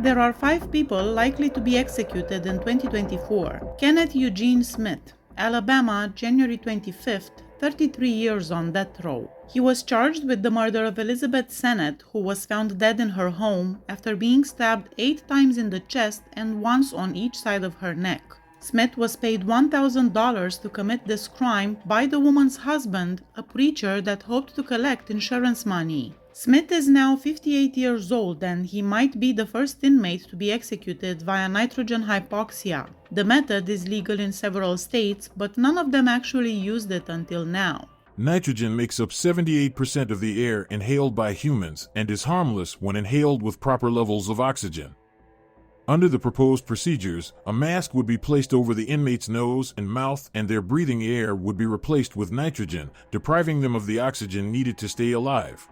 There are 5 people likely to be executed in 2024. Kenneth Eugene Smith, Alabama, January 25th, 33 years on death row. He was charged with the murder of Elizabeth Sennett, who was found dead in her home after being stabbed 8 times in the chest and once on each side of her neck. Smith was paid $1,000 to commit this crime by the woman's husband, a preacher that hoped to collect insurance money. Smith is now 58 years old and he might be the first inmate to be executed via nitrogen hypoxia. The method is legal in several states, but none of them actually used it until now. Nitrogen makes up 78% of the air inhaled by humans and is harmless when inhaled with proper levels of oxygen. Under the proposed procedures, a mask would be placed over the inmate's nose and mouth and their breathing air would be replaced with nitrogen, depriving them of the oxygen needed to stay alive.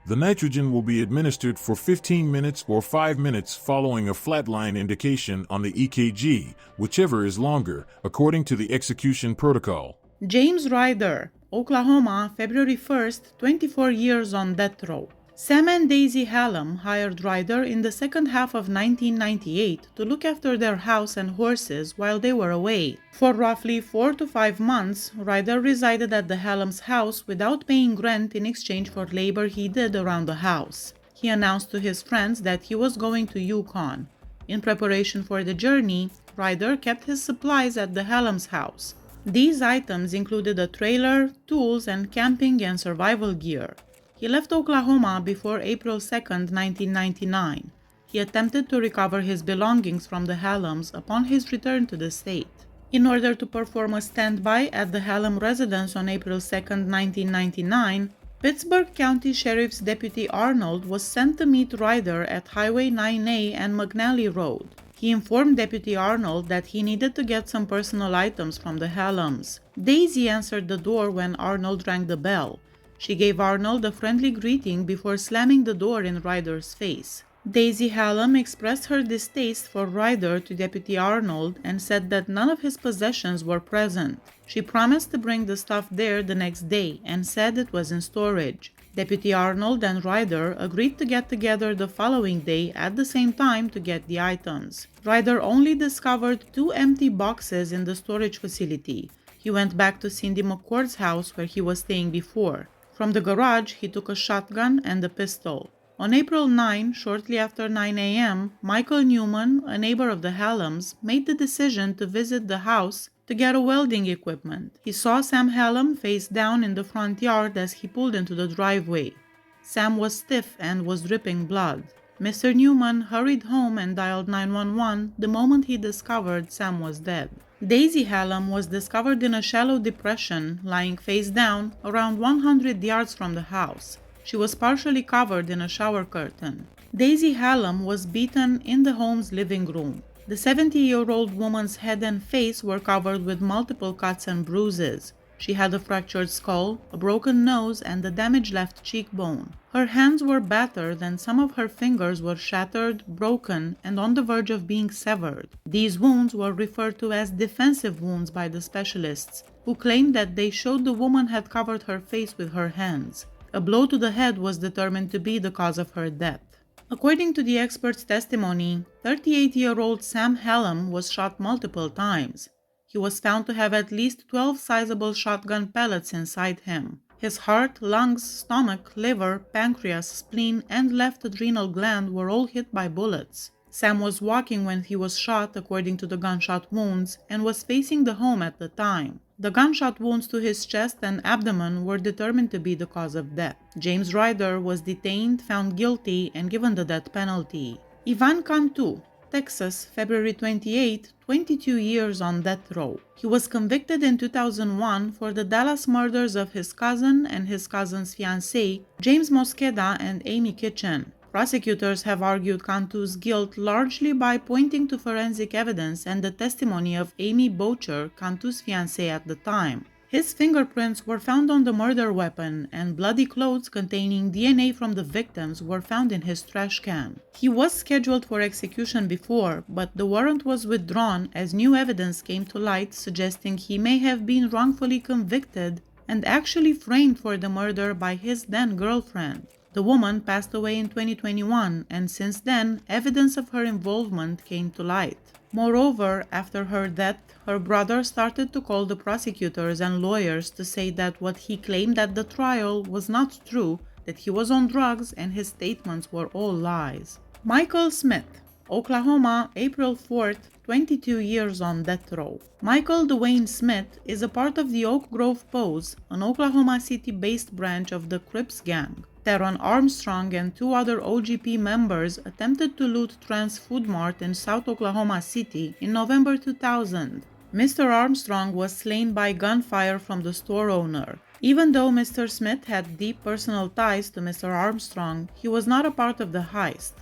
The nitrogen will be administered for 15 minutes or 5 minutes following a flatline indication on the EKG, whichever is longer, according to the execution protocol. James Ryder, Oklahoma, February 1st, 24 years on death row. Sam and Daisy Hallam hired Ryder in the second half of 1998 to look after their house and horses while they were away. For roughly 4 to 5 months, Ryder resided at the Hallam's house without paying rent in exchange for labor he did around the house. He announced to his friends that he was going to Yukon. In preparation for the journey, Ryder kept his supplies at the Hallam's house. These items included a trailer, tools, and camping and survival gear. He left Oklahoma before April 2, 1999. He attempted to recover his belongings from the Hallams upon his return to the state. In order to perform a standby at the Hallam residence on April 2, 1999, Pittsburgh County Sheriff's Deputy Arnold was sent to meet Ryder at Highway 9A and McNally Road. He informed Deputy Arnold that he needed to get some personal items from the Hallams. Daisy answered the door when Arnold rang the bell. She gave Arnold a friendly greeting before slamming the door in Ryder's face. Daisy Hallam expressed her distaste for Ryder to Deputy Arnold and said that none of his possessions were present. She promised to bring the stuff there the next day and said it was in storage. Deputy Arnold and Ryder agreed to get together the following day at the same time to get the items. Ryder only discovered 2 empty boxes in the storage facility. He went back to Cindy McCord's house where he was staying before. From the garage, he took a shotgun and a pistol. On April 9, shortly after 9 a.m., Michael Newman, a neighbor of the Hallams, made the decision to visit the house to get a welding equipment. He saw Sam Hallam face down in the front yard as he pulled into the driveway. Sam was stiff and was dripping blood. Mr. Newman hurried home and dialed 911 the moment he discovered Sam was dead. Daisy Hallam was discovered in a shallow depression, lying face down, around 100 yards from the house. She was partially covered in a shower curtain. Daisy Hallam was beaten in the home's living room. The 70-year-old woman's head and face were covered with multiple cuts and bruises. She had a fractured skull, a broken nose, and a damaged left cheekbone. Her hands were battered and some of her fingers were shattered, broken, and on the verge of being severed. These wounds were referred to as defensive wounds by the specialists, who claimed that they showed the woman had covered her face with her hands. A blow to the head was determined to be the cause of her death. According to the expert's testimony, 38-year-old Sam Hallam was shot multiple times. He was found to have at least 12 sizable shotgun pellets inside him. His heart, lungs, stomach, liver, pancreas, spleen, and left adrenal gland were all hit by bullets. Sam was walking when he was shot, according to the gunshot wounds, and was facing the home at the time. The gunshot wounds to his chest and abdomen were determined to be the cause of death. James Ryder was detained, found guilty, and given the death penalty. Ivan Cantu, Texas, February 28, 22 years on death row. He was convicted in 2001 for the Dallas murders of his cousin and his cousin's fiancée, James Mosqueda and Amy Kitchen. Prosecutors have argued Cantu's guilt largely by pointing to forensic evidence and the testimony of Amy Bocher, Cantu's fiancée at the time. His fingerprints were found on the murder weapon, and bloody clothes containing DNA from the victims were found in his trash can. He was scheduled for execution before, but the warrant was withdrawn as new evidence came to light suggesting he may have been wrongfully convicted and actually framed for the murder by his then-girlfriend. The woman passed away in 2021, and since then, evidence of her involvement came to light. Moreover, after her death, her brother started to call the prosecutors and lawyers to say that what he claimed at the trial was not true, that he was on drugs and his statements were all lies. Michael Smith, Oklahoma, April 4th, 22 years on death row. Michael Dwayne Smith is a part of the Oak Grove Pose, an Oklahoma City-based branch of the Crips gang. Teron Armstrong and two other OGP members attempted to loot Trans Food Mart in South Oklahoma City in November 2000. Mr. Armstrong was slain by gunfire from the store owner. Even though Mr. Smith had deep personal ties to Mr. Armstrong, he was not a part of the heist.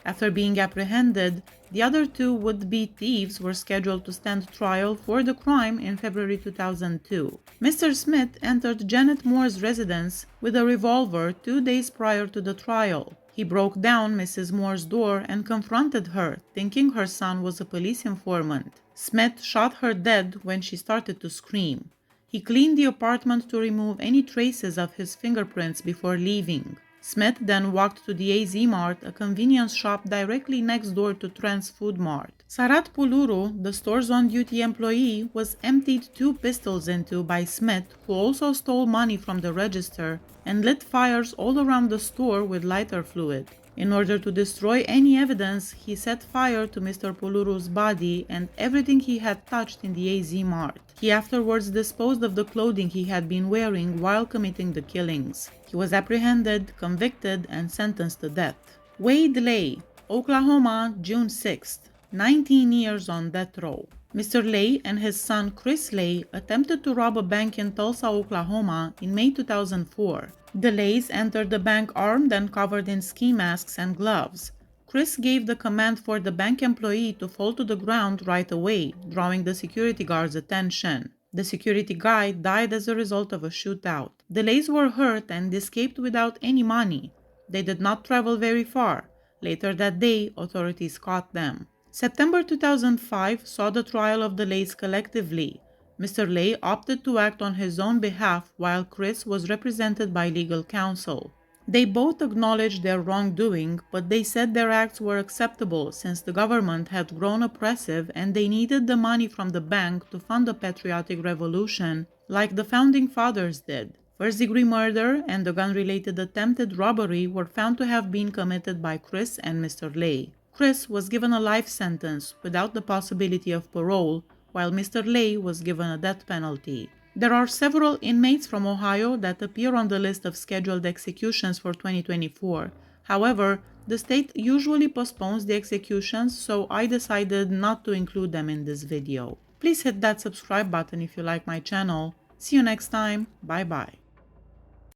After being apprehended, the other two would-be thieves were scheduled to stand trial for the crime in February 2002. Mr. Smith entered Janet Moore's residence with a revolver 2 days prior to the trial. He broke down Mrs. Moore's door and confronted her, thinking her son was a police informant. Smith shot her dead when she started to scream. He cleaned the apartment to remove any traces of his fingerprints before leaving. Smith then walked to the AZ Mart, a convenience shop directly next door to Trans Food Mart. Sarat Puluru, the store's on-duty employee, was emptied 2 pistols into by Smith, who also stole money from the register and lit fires all around the store with lighter fluid. In order to destroy any evidence, he set fire to Mr. Puluru's body and everything he had touched in the AZ Mart. He afterwards disposed of the clothing he had been wearing while committing the killings. He was apprehended, convicted, and sentenced to death. Wade Lay, Oklahoma, June 6th, 19 years on death row. Mr. Lay and his son Chris Lay attempted to rob a bank in Tulsa, Oklahoma in May 2004. The Lays entered the bank armed and covered in ski masks and gloves. Chris gave the command for the bank employee to fall to the ground right away, drawing the security guard's attention. The security guy died as a result of a shootout. The Lays were hurt and escaped without any money. They did not travel very far. Later that day, authorities caught them. September 2005 saw the trial of the Lays collectively. Mr. Lay opted to act on his own behalf while Chris was represented by legal counsel. They both acknowledged their wrongdoing, but they said their acts were acceptable since the government had grown oppressive and they needed the money from the bank to fund the patriotic revolution, like the founding fathers did. First-degree murder and the gun-related attempted robbery were found to have been committed by Chris and Mr. Lay. Chris was given a life sentence without the possibility of parole, while Mr. Lay was given a death penalty. There are several inmates from Ohio that appear on the list of scheduled executions for 2024. However, the state usually postpones the executions, so I decided not to include them in this video. Please hit that subscribe button if you like my channel. See you next time. Bye bye.